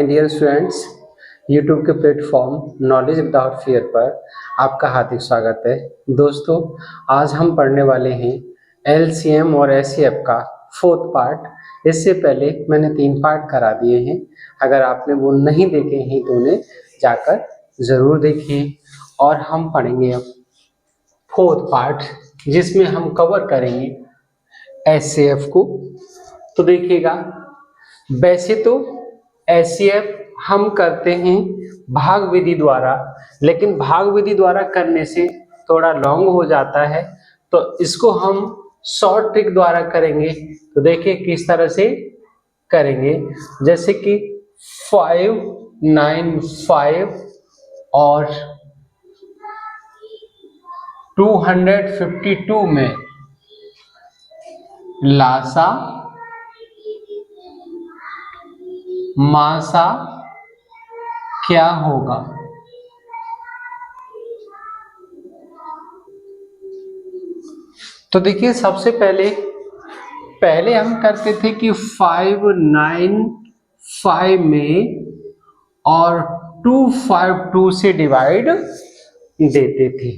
My dear students, YouTube के platform knowledge without fear पर आपका हार्दिक स्वागत है। दोस्तों, आज हम पढ़ने वाले हैं एलसीएम और एचसीएफ का फोर्थ पार्ट। इससे पहले मैंने 3 पार्ट करा दिए हैं। अगर आपने वो नहीं देखे हैं तो उन्हें जाकर ज़रूर देखिए। और हम पढ़ेंगे अब फोर्थ पार्ट, जिसमें हम कवर करेंगे एचसीएफ को। तो देखिएगा, वैसे तो एचसीएफ हम करते हैं भाग विधि द्वारा, लेकिन भाग विधि द्वारा करने से थोड़ा लॉन्ग हो जाता है, तो इसको हम शॉर्ट ट्रिक द्वारा करेंगे। तो देखिए किस तरह से करेंगे, जैसे कि 595 और 252 में लासा मासा क्या होगा। तो देखिए, सबसे पहले हम करते थे कि 595 में और 252 से डिवाइड देते थे,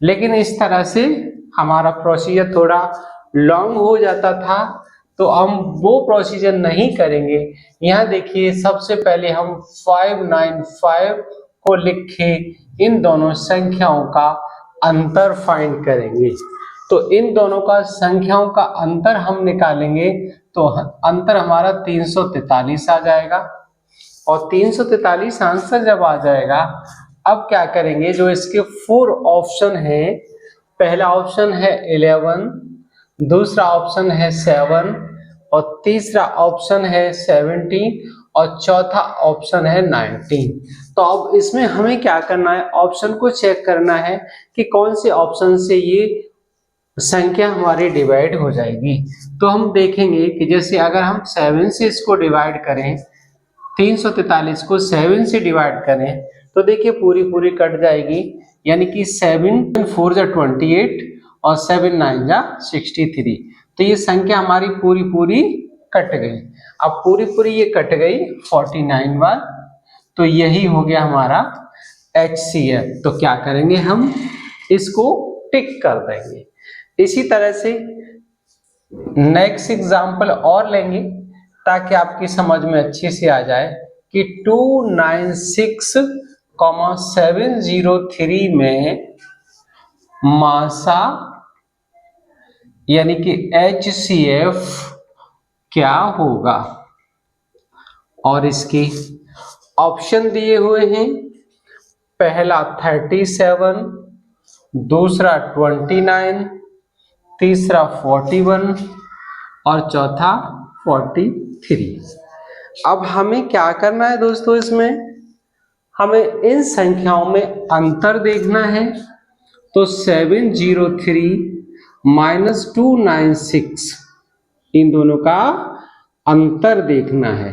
लेकिन इस तरह से हमारा प्रोसीजर थोड़ा लॉन्ग हो जाता था, तो हम वो प्रोसीजर नहीं करेंगे। यहाँ देखिए, सबसे पहले हम 595 को लिखे, इन दोनों संख्याओं का अंतर फाइंड करेंगे। तो इन दोनों का संख्याओं का अंतर हम निकालेंगे, तो अंतर हमारा 343 आ जाएगा। और 343 आंसर जब आ जाएगा, अब क्या करेंगे, जो इसके 4 ऑप्शन है, पहला ऑप्शन है 11, दूसरा ऑप्शन है 7 और तीसरा ऑप्शन है 17 और चौथा ऑप्शन है 19। तो अब इसमें हमें क्या करना है, ऑप्शन को चेक करना है कि कौन से ऑप्शन से ये संख्या हमारी डिवाइड हो जाएगी। तो हम देखेंगे कि जैसे अगर हम 7 से इसको डिवाइड करें, 343 को 7 से डिवाइड करें, तो देखिए पूरी कट जाएगी, यानी कि 7 4 जा 28 और 7 9 जा 63। तो ये संख्या हमारी पूरी कट गई। अब पूरी ये कट गई 49 बार, तो यही हो गया हमारा एचसीएफ। तो क्या करेंगे, हम इसको टिक कर देंगे। इसी तरह से नेक्स्ट एग्जांपल और लेंगे, ताकि आपकी समझ में अच्छी से आ जाए कि 296,703 में मासा यानी कि एचसीएफ क्या होगा। और इसके ऑप्शन दिए हुए हैं, पहला 37, दूसरा 29, तीसरा 41 और चौथा 43। अब हमें क्या करना है दोस्तों, इसमें हमें इन संख्याओं में अंतर देखना है। तो 703 माइनस 296, इन दोनों का अंतर देखना है।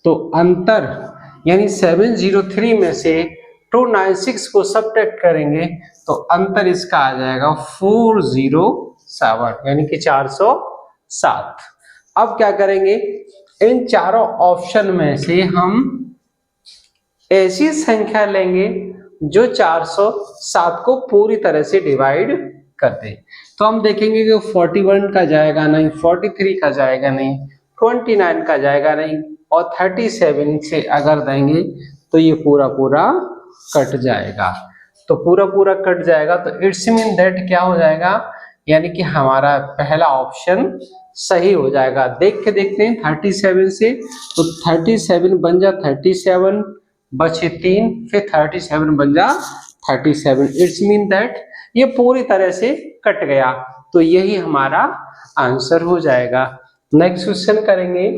तो अंतर यानी 703 में से 296 को सब्ट्रैक्ट करेंगे, तो अंतर इसका आ जाएगा 407, यानी कि 407। अब क्या करेंगे, इन चारों ऑप्शन में से हम ऐसी संख्या लेंगे जो 407 को पूरी तरह से डिवाइड कर दे। तो हम देखेंगे कि 41 का जाएगा नहीं, 43 का जाएगा नहीं, 29 का जाएगा नहीं, और 37 से अगर देंगे तो ये पूरा कट जाएगा। तो पूरा कट जाएगा, तो इट्स मीन दैट क्या हो जाएगा, यानी कि हमारा पहला ऑप्शन सही हो जाएगा। देख के देखते हैं 37 से, तो 37 बन जा 37, बचे 3, फिर 37 बन जा 37। इट्स मीन दैट ये पूरी तरह से कट गया, तो यही हमारा आंसर हो जाएगा। नेक्स्ट क्वेश्चन करेंगे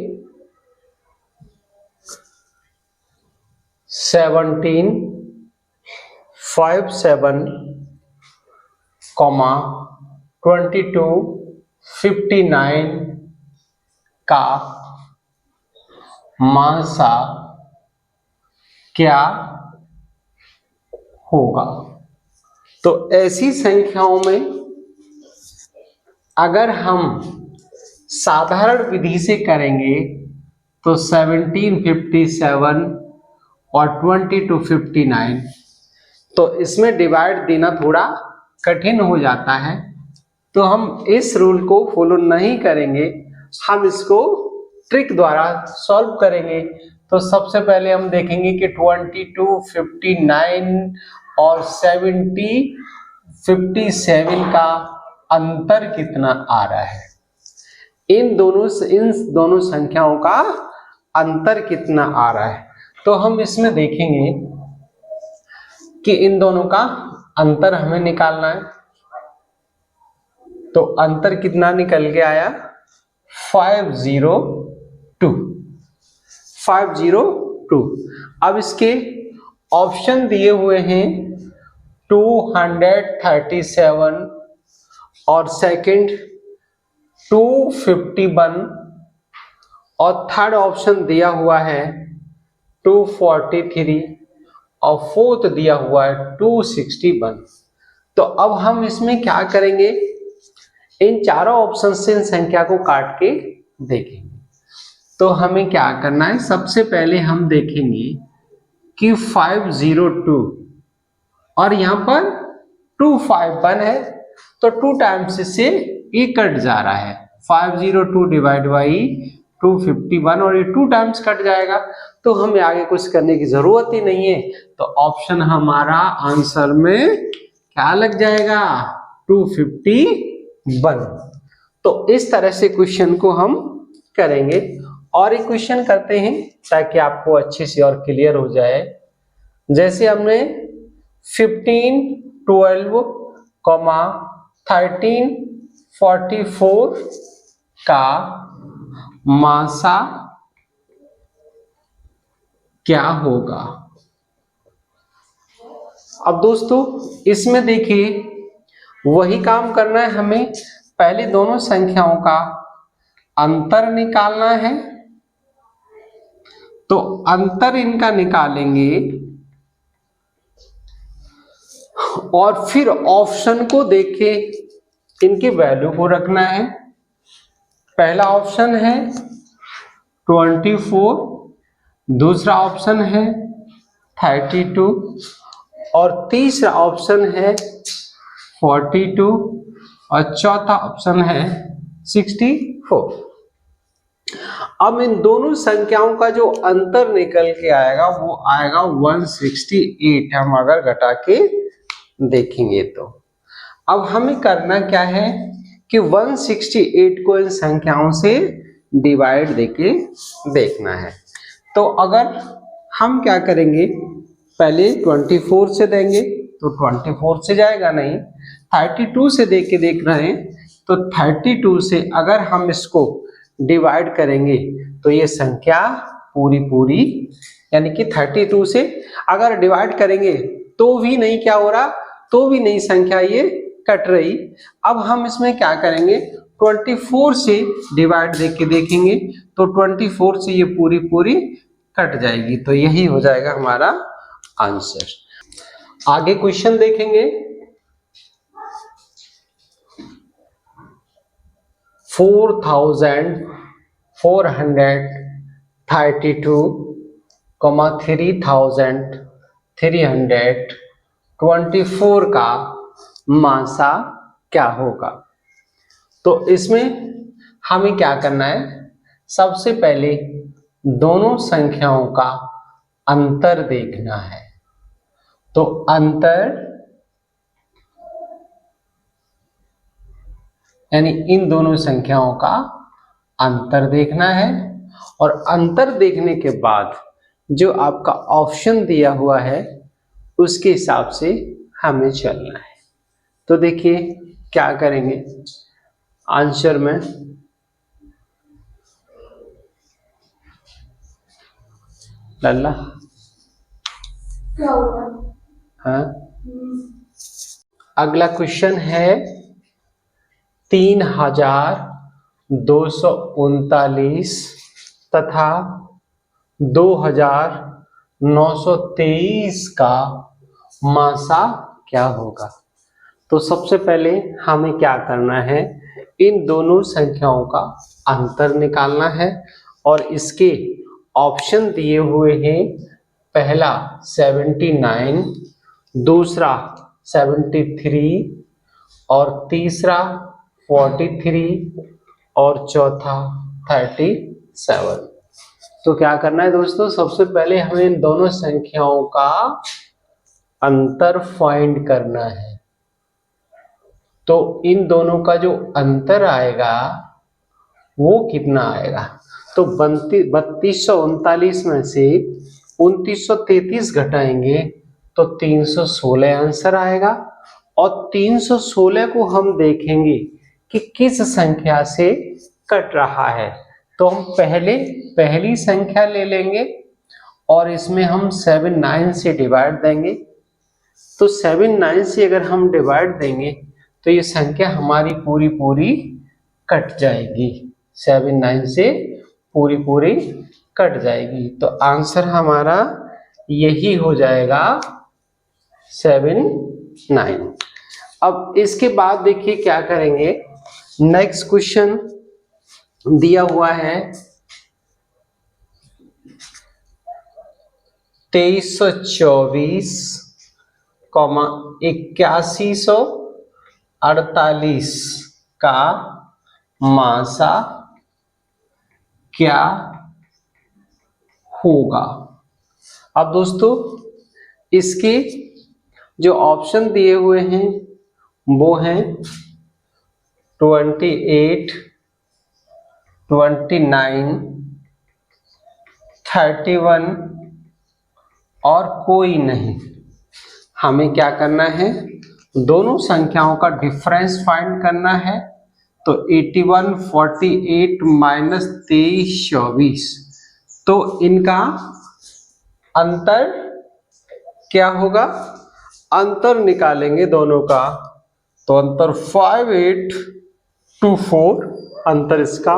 17 57, 22 59 का मासा क्या होगा। तो ऐसी संख्याओं में अगर हम साधारण विधि से करेंगे तो 1757 और 2259, तो इसमें डिवाइड देना थोड़ा कठिन हो जाता है, तो हम इस रूल को फॉलो नहीं करेंगे, हम इसको ट्रिक द्वारा सॉल्व करेंगे। तो सबसे पहले हम देखेंगे कि 22, 59 और 70, 57 का अंतर कितना आ रहा है, इन दोनों संख्याओं का अंतर कितना आ रहा है। तो हम इसमें देखेंगे कि इन दोनों का अंतर हमें निकालना है। तो अंतर कितना निकल के आया, 502। अब इसके ऑप्शन दिए हुए हैं 237 और सेकंड 251 और थर्ड ऑप्शन दिया हुआ है 243 और फोर्थ दिया हुआ है 261। तो अब हम इसमें क्या करेंगे, इन चारों ऑप्शन से इन संख्या को काट के देखेंगे। तो हमें क्या करना है, सबसे पहले हम देखेंगे कि 502 और यहाँ पर 251 है, तो 2 टाइम्स से ये कट जा रहा है, 502 डिवाइड बाई 251 और ये 2 टाइम्स कट जाएगा, तो हमें आगे कुछ करने की जरूरत ही नहीं है। तो ऑप्शन हमारा आंसर में क्या लग जाएगा, 251। तो इस तरह से क्वेश्चन को हम करेंगे और एक क्वेश्चन करते हैं ताकि आपको अच्छे से और क्लियर हो जाए। जैसे हमने 15, 12, 13, 44 का मासा क्या होगा। अब दोस्तों इसमें देखिए वही काम करना है हमें, पहले दोनों संख्याओं का अंतर निकालना है। तो अंतर इनका निकालेंगे और फिर ऑप्शन को देख के इनकी वैल्यू को रखना है। पहला ऑप्शन है 24, दूसरा ऑप्शन है 32 और तीसरा ऑप्शन है 42 और चौथा ऑप्शन है 64। अब इन दोनों संख्याओं का जो अंतर निकल के आएगा वो आएगा 168, हम अगर घटा के देखेंगे तो। अब हमें करना क्या है कि 168 को इन संख्याओं से डिवाइड देके देखना है। तो अगर हम क्या करेंगे, पहले 24 से देंगे तो 24 से जाएगा नहीं, 32 से देख के देख रहे हैं, तो 32 से अगर हम इसको डिवाइड करेंगे तो ये संख्या पूरी यानी कि 32 से अगर डिवाइड करेंगे तो भी नहीं क्या हो रहा, तो भी नहीं संख्या ये कट रही। अब हम इसमें क्या करेंगे, 24 से डिवाइड देख के देखेंगे तो 24 से ये पूरी कट जाएगी, तो यही हो जाएगा हमारा आंसर। आगे क्वेश्चन देखेंगे। 4432, 3324 का मासा क्या होगा। तो इसमें हमें क्या करना है, सबसे पहले दोनों संख्याओं का अंतर देखना है। तो अंतर यानी इन दोनों संख्याओं का अंतर देखना है और अंतर देखने के बाद जो आपका ऑप्शन दिया हुआ है उसके हिसाब से हमें चलना है। तो देखिए क्या करेंगे, आंसर में लल्ला क्या होगा, हाँ अगला क्वेश्चन है 3239 तथा 2923 का मासा क्या होगा। तो सबसे पहले हमें क्या करना है, इन दोनों संख्याओं का अंतर निकालना है और इसके ऑप्शन दिए हुए हैं, पहला 79, दूसरा 73 और तीसरा 43 और चौथा 37। तो क्या करना है दोस्तों, सबसे पहले हमें इन दोनों संख्याओं का अंतर फाइंड करना है। तो इन दोनों का जो अंतर आएगा वो कितना आएगा, तो 3239 में से 2933 घटाएंगे तो 316 आंसर आएगा। और 316 को हम देखेंगे कि किस संख्या से कट रहा है। तो हम पहली संख्या ले लेंगे और इसमें हम 79 से डिवाइड देंगे। तो 79 से अगर हम डिवाइड देंगे तो ये संख्या हमारी पूरी कट जाएगी, 79 से पूरी कट जाएगी। तो आंसर हमारा यही हो जाएगा 79। अब इसके बाद देखिए क्या करेंगे, नेक्स्ट क्वेश्चन दिया हुआ है 2324, 8148 का मासा क्या होगा। अब दोस्तों इसके जो ऑप्शन दिए हुए हैं वो हैं 28, 29, 31 और कोई नहीं। हमें क्या करना है, दोनों संख्याओं का डिफरेंस फाइंड करना है। तो 81, 48 माइनस 2324, तो इनका अंतर क्या होगा, अंतर निकालेंगे दोनों का, तो अंतर 5824 अंतर इसका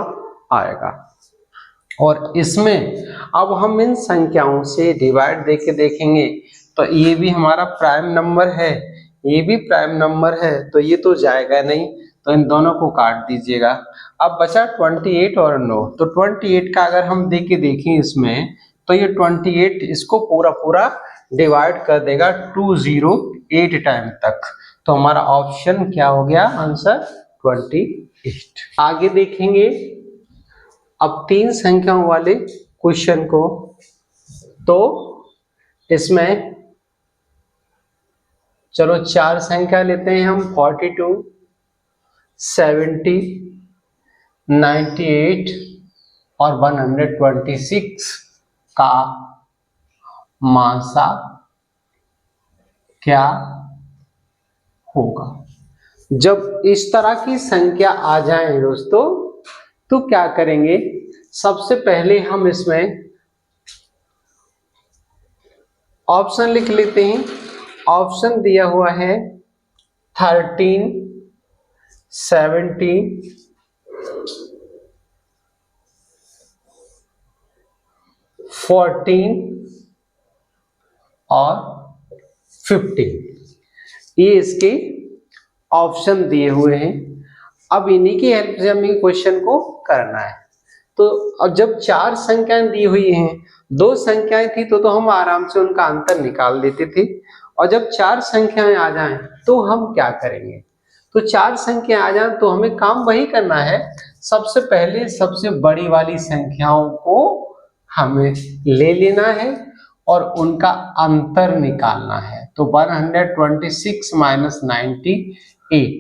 आएगा। और इसमें अब हम इन संख्याओं से डिवाइड देके देखेंगे तो ये भी हमारा प्राइम नंबर है, ये भी प्राइम नंबर है, तो ये तो जाएगा नहीं, तो इन दोनों को काट दीजिएगा। अब बचा 28 और 9, तो 28 का अगर हम देके देखें इसमें तो ये 28 इसको पूरा डिवाइड कर देगा 208 टाइम तक। तो हमारा ऑप्शन क्या हो गया, आंसर 28। आगे देखेंगे अब 3 संख्याओं वाले क्वेश्चन को। तो इसमें चलो 4 संख्या लेते हैं हम, 42, 70, 98 और 126 का मासा क्या होगा। जब इस तरह की संख्या आ जाए दोस्तों तो क्या करेंगे, सबसे पहले हम इसमें ऑप्शन लिख लेते हैं। ऑप्शन दिया हुआ है 13, 17, 14 और 15, ये इसके ऑप्शन दिए हुए हैं। अब इन्हीं की हेल्प से हमें क्वेश्चन को करना है। तो अब जब 4 संख्याएं दी हुई हैं, 2 संख्याएं थी तो हम आराम से उनका अंतर निकाल लेते थे, और जब 4 संख्याएं आ जाएं तो हम क्या करेंगे, तो 4 संख्या आ जाए तो हमें काम वही करना है, सबसे पहले सबसे बड़ी वाली संख्याओं को हमें ले लेना है और उनका अंतर निकालना है। तो 126 माइनस 98,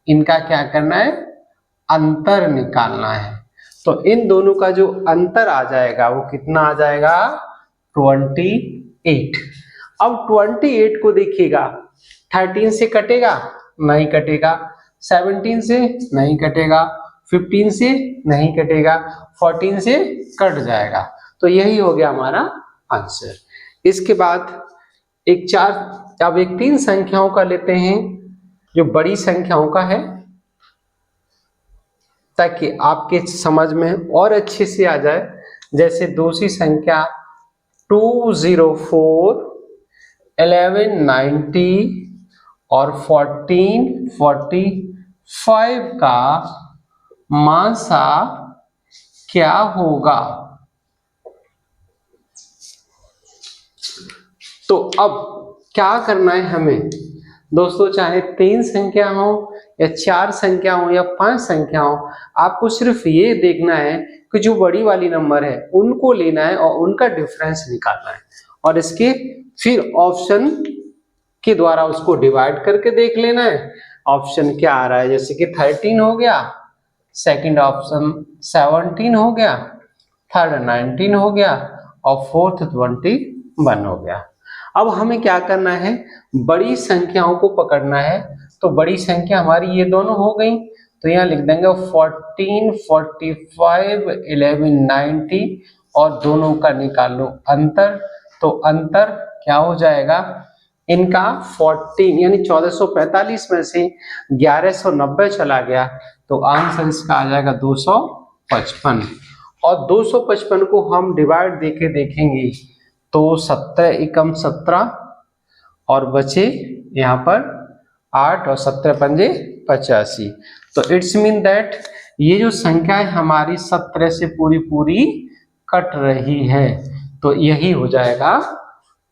इनका क्या करना है, अंतर निकालना है। तो इन दोनों का जो अंतर आ जाएगा वो कितना आ जाएगा, 28। अब 28 को देखिएगा, 13 से कटेगा, नहीं कटेगा, 17 से नहीं कटेगा, 15 से नहीं कटेगा, 14 से कट जाएगा। तो यही हो गया हमारा आंसर। इसके बाद एक 3 संख्याओं का लेते हैं जो बड़ी संख्याओं का है, ताकि आपके समझ में और अच्छे से आ जाए। जैसे दूसरी संख्या 204, 1190 और 1445 का मासा क्या होगा। तो अब क्या करना है हमें दोस्तों, चाहे 3 संख्या हो या 4 संख्या हो या 5 संख्या हो, आपको सिर्फ ये देखना है कि जो बड़ी वाली नंबर है उनको लेना है और उनका डिफरेंस निकालना है, और इसके फिर ऑप्शन के द्वारा उसको डिवाइड करके देख लेना है ऑप्शन क्या आ रहा है। जैसे कि 13 हो गया, सेकंड ऑप्शन 17 हो गया, थर्ड 19 हो गया और फोर्थ 21 हो गया। अब हमें क्या करना है, बड़ी संख्याओं को पकड़ना है। तो बड़ी संख्या हमारी ये दोनों हो गई, तो यहाँ लिख देंगे 14, 45, 11, 90 और दोनों का निकाल लो अंतर। तो अंतर क्या हो जाएगा इनका 14 यानी 1445 में से 1190 चला गया, तो आंसर इसका आ जाएगा 255। और 255 को हम डिवाइड देके देखेंगे तो 17 एकम 17 और बचे यहाँ पर 8 और 17 पंजे 85। तो इट्स मीन दैट ये जो संख्या है हमारी 17 से पूरी पूरी कट रही है, तो यही हो जाएगा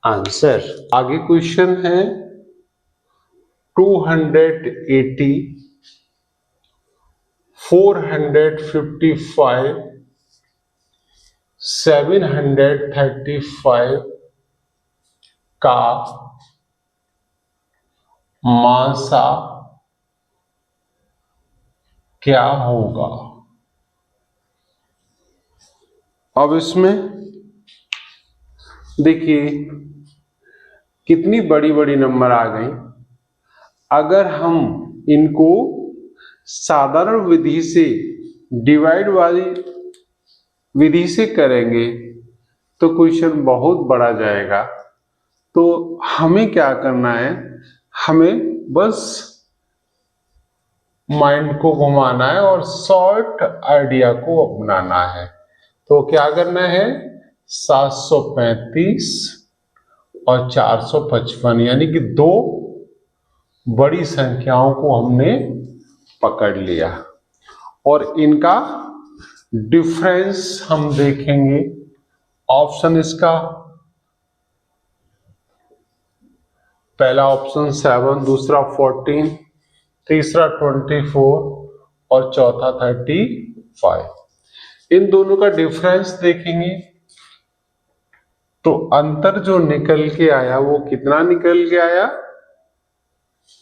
आंसर। आगे क्वेश्चन है 280, 455, 735 का मासा क्या होगा। अब इसमें देखिए कितनी बड़ी बड़ी नंबर आ गई। अगर हम इनको साधारण विधि से डिवाइड वाली विधि से करेंगे तो क्वेश्चन बहुत बड़ा जाएगा। तो हमें क्या करना है, हमें बस माइंड को घुमाना है और शॉर्ट आइडिया को अपनाना है। तो क्या करना है, 735 और 455 यानी कि दो बड़ी संख्याओं को हमने पकड़ लिया और इनका डिफरेंस हम देखेंगे। ऑप्शन इसका पहला ऑप्शन 7, दूसरा 14, तीसरा 24 और चौथा 35। इन दोनों का डिफरेंस देखेंगे तो अंतर जो निकल के आया वो कितना निकल के आया,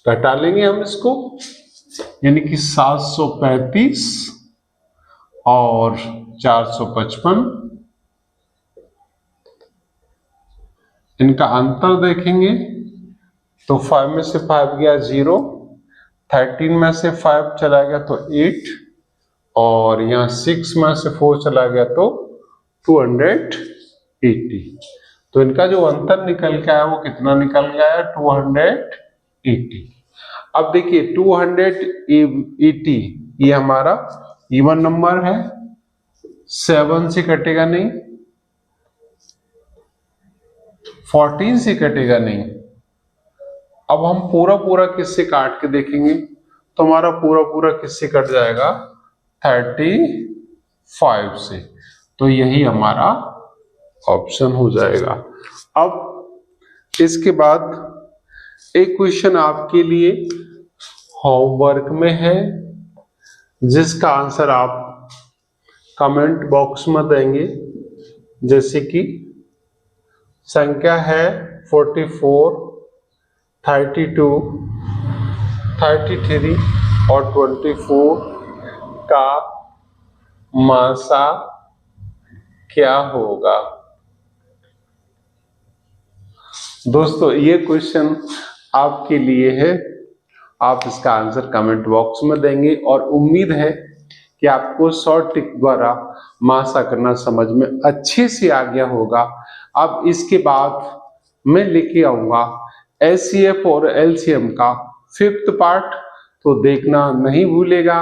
घटा लेंगे हम इसको, यानी कि 735 और 455। इनका अंतर देखेंगे तो 5 में से 5 गया 0, 13 में से 5 चला गया तो 8 और यहाँ 6 में से 4 चला गया तो 280। तो इनका जो अंतर निकल के आया वो कितना निकल गया, 280। अब देखिए 280 ये हमारा इवन नंबर है, 7 से कटेगा नहीं, 14 से कटेगा नहीं। अब हम पूरा पूरा किससे काट के देखेंगे तो हमारा पूरा पूरा किससे कट जाएगा, 35 से। तो यही हमारा ऑप्शन हो जाएगा। अब इसके बाद एक क्वेश्चन आपके लिए होमवर्क में है जिसका आंसर आप कमेंट बॉक्स में देंगे। जैसे कि संख्या है 44, 32, 33 और 24 का मासा क्या होगा। दोस्तों ये क्वेश्चन आपके लिए है, आप इसका आंसर कमेंट बॉक्स में देंगे और उम्मीद है कि आपको शॉर्ट ट्रिक द्वारा मासा करना समझ में अच्छे से आ गया होगा। अब इसके बाद मैं लेके आऊंगा एचसीएफ और एलसीएम का 5th पार्ट, तो देखना नहीं भूलेगा।